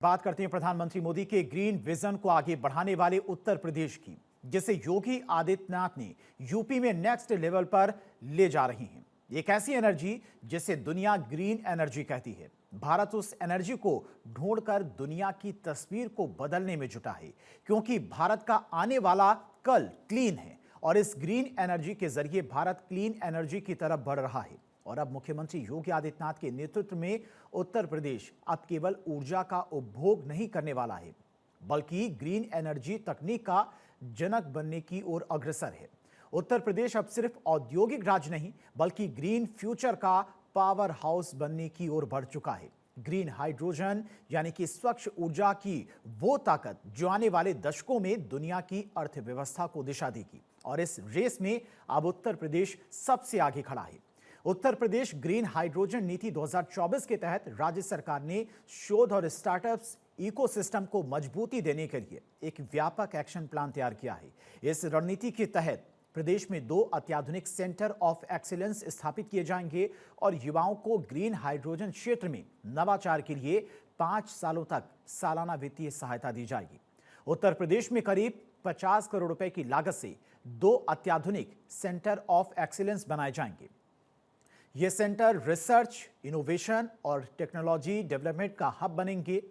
बात करते हैं प्रधानमंत्री मोदी के ग्रीन विजन को आगे बढ़ाने वाले उत्तर प्रदेश की, जिसे योगी आदित्यनाथ ने यूपी में नेक्स्ट लेवल पर ले जा रही हैं। एक ऐसी एनर्जी जिसे दुनिया ग्रीन एनर्जी कहती है। भारत उस एनर्जी को ढूंढकर दुनिया की तस्वीर को बदलने में जुटा है, क्योंकि भारत का आने वाला कल क्लीन है और इस ग्रीन एनर्जी के जरिए भारत क्लीन एनर्जी की तरफ बढ़ रहा है। और अब मुख्यमंत्री योगी आदित्यनाथ के नेतृत्व में उत्तर प्रदेश अब केवल ऊर्जा का उपभोग नहीं करने वाला है, बल्कि ग्रीन एनर्जी तकनीक का जनक बनने की ओर अग्रसर है। उत्तर प्रदेश अब सिर्फ औद्योगिक राज्य नहीं, बल्कि ग्रीन फ्यूचर का पावर हाउस बनने की ओर बढ़ चुका है। ग्रीन हाइड्रोजन यानी कि स्वच्छ ऊर्जा की वो ताकत जो आने वाले दशकों में दुनिया की अर्थव्यवस्था को दिशा देगी, और इस रेस में अब उत्तर प्रदेश सबसे आगे खड़ा है। उत्तर प्रदेश ग्रीन हाइड्रोजन नीति 2024 के तहत राज्य सरकार ने शोध और स्टार्टअप्स इकोसिस्टम को मजबूती देने के लिए एक व्यापक एक्शन प्लान तैयार किया है। इस रणनीति के तहत प्रदेश में 2 अत्याधुनिक सेंटर ऑफ एक्सीलेंस स्थापित किए जाएंगे और युवाओं को ग्रीन हाइड्रोजन क्षेत्र में नवाचार के लिए 5 सालों तक सालाना वित्तीय सहायता दी जाएगी। उत्तर प्रदेश में करीब 50 करोड़ रुपए की लागत से 2 अत्याधुनिक सेंटर ऑफ एक्सीलेंस बनाए जाएंगे। ये सेंटर रिसर्च, इनोवेशन और टेक्नोलॉजी डेवलपमेंट का हब बनेंगे।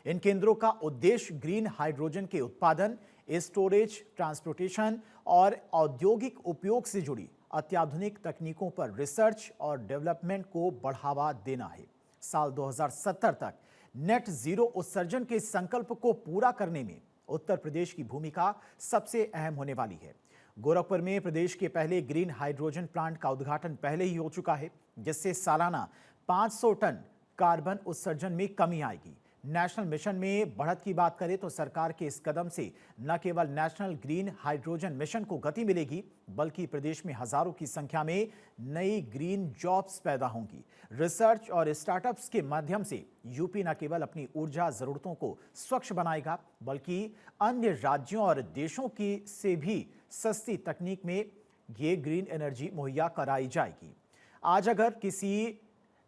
इन केंद्रों का उद्देश्य ग्रीन हाइड्रोजन के उत्पादन, स्टोरेज, ट्रांसपोर्टेशन और औद्योगिक उपयोग से जुड़ी अत्याधुनिक तकनीकों पर रिसर्च और डेवलपमेंट को बढ़ावा देना है। साल 2070 तक नेट जीरो उत्सर्जन के संकल्प को पूरा करने में उत्तर प्रदेश की भूमिका सबसे अहम होने वाली है। गोरखपुर में प्रदेश के पहले ग्रीन हाइड्रोजन प्लांट का उद्घाटन पहले ही हो चुका है, जिससे सालाना 500 टन कार्बन उत्सर्जन में कमी आएगी। नेशनल मिशन में बढ़त की बात करें तो सरकार के इस कदम से न केवल नेशनल ग्रीन हाइड्रोजन मिशन को गति मिलेगी, बल्कि प्रदेश में हजारों की संख्या में नई ग्रीन जॉब्स पैदा होंगी। रिसर्च और स्टार्टअप्स के माध्यम से यूपी न केवल अपनी ऊर्जा जरूरतों को स्वच्छ बनाएगा, बल्कि अन्य राज्यों और देशों की से भी सस्ती तकनीक में ये ग्रीन एनर्जी मुहैया कराई जाएगी। आज अगर किसी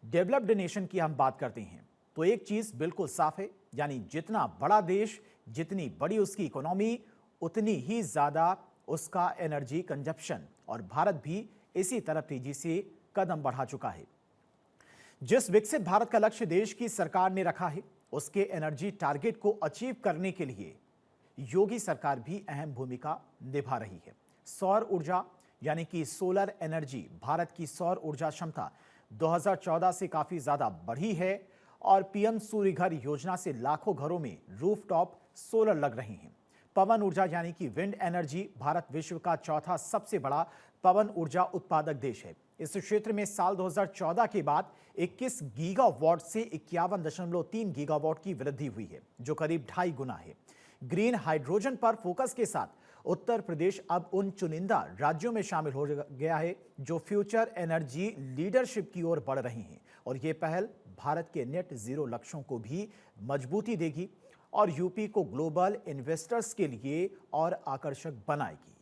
डेवलप्ड नेशन की हम बात करते हैं तो एक चीज बिल्कुल साफ है, यानी जितना बड़ा देश, जितनी बड़ी उसकी इकोनॉमी, उतनी ही ज्यादा उसका एनर्जी कंजप्शन, और भारत भी इसी तरफ तेजी से कदम बढ़ा चुका है। जिस विकसित भारत का लक्ष्य देश की सरकार ने रखा है, उसके एनर्जी टारगेट को अचीव करने के लिए योगी सरकार भी अहम भूमिका निभा रही है। सौर ऊर्जा यानी कि सोलर एनर्जी, भारत की सौर ऊर्जा क्षमता 2014 से काफी ज्यादा बढ़ी है और पीएम सूर्य घर योजना से लाखों घरों में रूफटॉप सोलर लग रही हैं। पवन ऊर्जा यानी कि विंड एनर्जी, भारत विश्व का चौथा सबसे बड़ा पवन ऊर्जा उत्पादक देश है। इस क्षेत्र में साल 2014 के बाद 21 गीगावाट से 51.3 गीगावाट की वृद्धि हुई है, जो करीब 2.5 गुना है। ग्रीन हाइड्रोजन पर फोकस के साथ उत्तर प्रदेश अब उन चुनिंदा राज्यों में शामिल हो गया है जो फ्यूचर एनर्जी लीडरशिप की ओर बढ़ रही हैं, और ये पहल भारत के नेट जीरो लक्ष्यों को भी मजबूती देगी और यूपी को ग्लोबल इन्वेस्टर्स के लिए और आकर्षक बनाएगी।